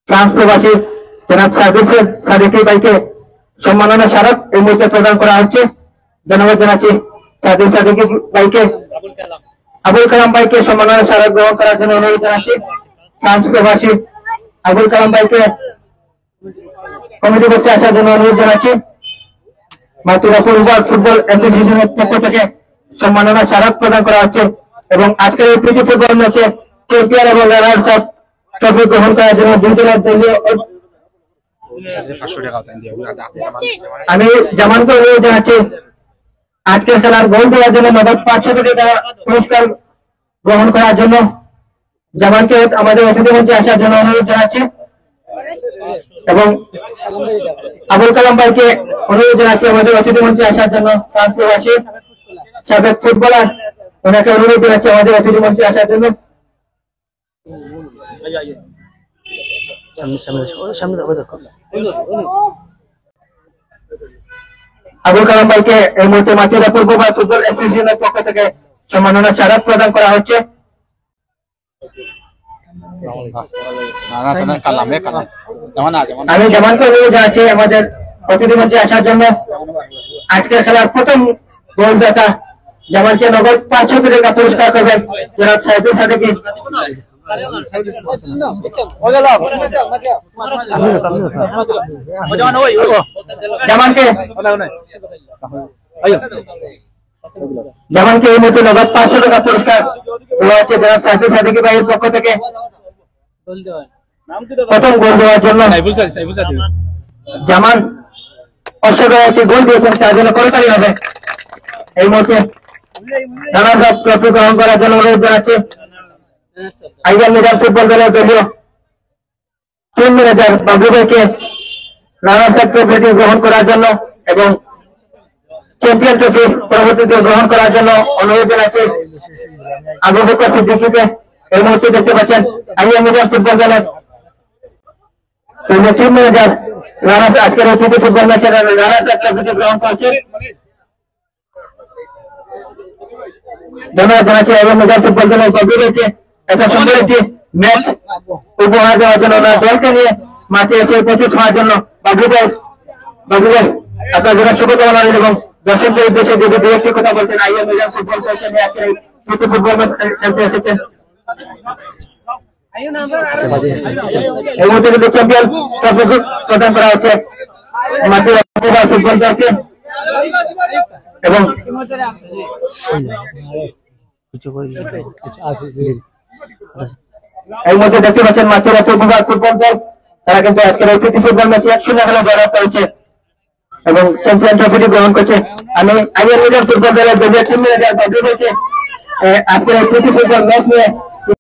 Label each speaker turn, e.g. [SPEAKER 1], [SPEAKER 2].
[SPEAKER 1] France প্রবাসী জনাব সাদিকি ভাইকে সম্মাননা স্মারক এই মুহূর্তে প্রদান করা হচ্ছে। ধন্যবাদ জানাচ্ছি সাদিকি ভাইকে। আবুল কালাম ভাইকে সম্মাননা স্মারক গ্রহণ করার জন্য অনুরোধ জানাচ্ছি। ফ্রান্স প্রবাসী আবুল কালাম ভাইকে কমিটি বক্সে আসার জন্য অনুরোধ জানাচ্ছি। মাতুরাপুর ফুটবল অ্যাসোসিয়েশনের পক্ষ থেকে সম্মাননা স্মারক প্রদান করা হচ্ছে এবং আজকের এই প্রীতি ফুটবল ম্যাচে চ্যাম্পিয়ন এবং রানার্স আপ ট্রফি গ্রহণ করার জন্য দুই দলের দলীয় আমি জামানকে অনুরোধ জানাচ্ছি আজকের খেলার গোল দেওয়ার জন্য নগদ 500 কোটি টাকা পুরস্কার গ্রহণ করার জন্য জামানকে আমাদের অতিথি মঞ্চে আসার জন্য অনুরোধ জানাচ্ছি এবং আবুল কালাম ভাইকে অনুরোধ জানাচ্ছি আমাদের অতিথি মঞ্চে আসার জন্য। ফ্রান্স প্রবাসী সাবেক ফুটবলার ওনাকে অনুরোধ জানাচ্ছি আমাদের অতিথি মঞ্চে আসার জন্য। আবুল কালাম ভাইকে এই মুহূর্তে মাতুরাপুর ফুটবল অ্যাসোসিয়েশনের পক্ষ থেকে সম্মাননা স্মারক প্রদান করা হচ্ছে। আমি জামানকে অনুরোধ জানাচ্ছি আমাদের অতিথি মঞ্চে আসার জন্য। আজকের খেলার প্রথম গোলদাতা জামানকে নগদ 500 কোটি টাকা পুরস্কার করবেন জনাব সাদিকি। জামানকে এই মুহূর্তে নগদ 500 টাকা পুরস্কার দেওয়া হচ্ছে জনাব সাদিকি ভাইয়ের পক্ষ থেকে প্রথম গোল দেওয়ার জন্য। জামান অসাধারণ একটি গোল দিয়েছেন, তার জন্য করতালি হবে। এই মুহূর্তে রানার্স আপ ট্রফি গ্রহণ করার জন্য অনুরোধ জানাচ্ছি আইজার মিডল ফুটবল দলের দলীয় টিম ম্যানেজার বাবু ভাইকে রানার্স আপ ট্রফিটি গ্রহণ করার জন্য এবং চ্যাম্পিয়ন ট্রফি পরবর্তীতে গ্রহণ করার জন্য অনুরোধ জানাচ্ছি আবু বকর সিদ্দিকীকে। এই মুহূর্তে দেখতে পাচ্ছেন আইজার মিডল ফুটবল দলের টিম ম্যানেজার রানার্স আজকের এই প্রীতি ফুটবল ম্যাচের রানার্স আপ ট্রফিটি গ্রহণ করছেন। ধন্যবাদ জানাচ্ছি আইজার মিডল ফুটবল দলের বাবু ভাইকে এত সুন্দর একটি ম্যাচ উপহার দেওয়ার জন্য, দলকে নিয়ে মাঠে এসে উপস্থিত হওয়ার জন্য। বাবু ভাই আপনার জন্য শুভকামনা এবং দর্শকদের উদ্দেশ্যে যদি দু একটি কথা বলতেন আইজার মিডল ফুটবল দলকে নিয়ে আজকের এই প্রীতি ফুটবল ম্যাচ খেলতে এসেছেন। এই মুহূর্তে কিন্তু চ্যাম্পিয়ন ট্রফি প্রদান করা হচ্ছে মাতুরাপুর ফুটবল দলকে এবং এই মুহূর্তে দেখতে পাচ্ছেন মাতুরাপুর ফুটবল দল তারা কিন্তু আজকের এই প্রীতি ফুটবল ম্যাচে 1-0 খেলা জয় করেছে এবং চ্যাম্পিয়ন ট্রফিটি গ্রহণ করছে। আমি আইজার মিডল ফুটবল দলের দলীয় টিম ম্যানেজার বাবু ভাইকে আজকের এই প্রীতি ফুটবল ম্যাচ নিয়ে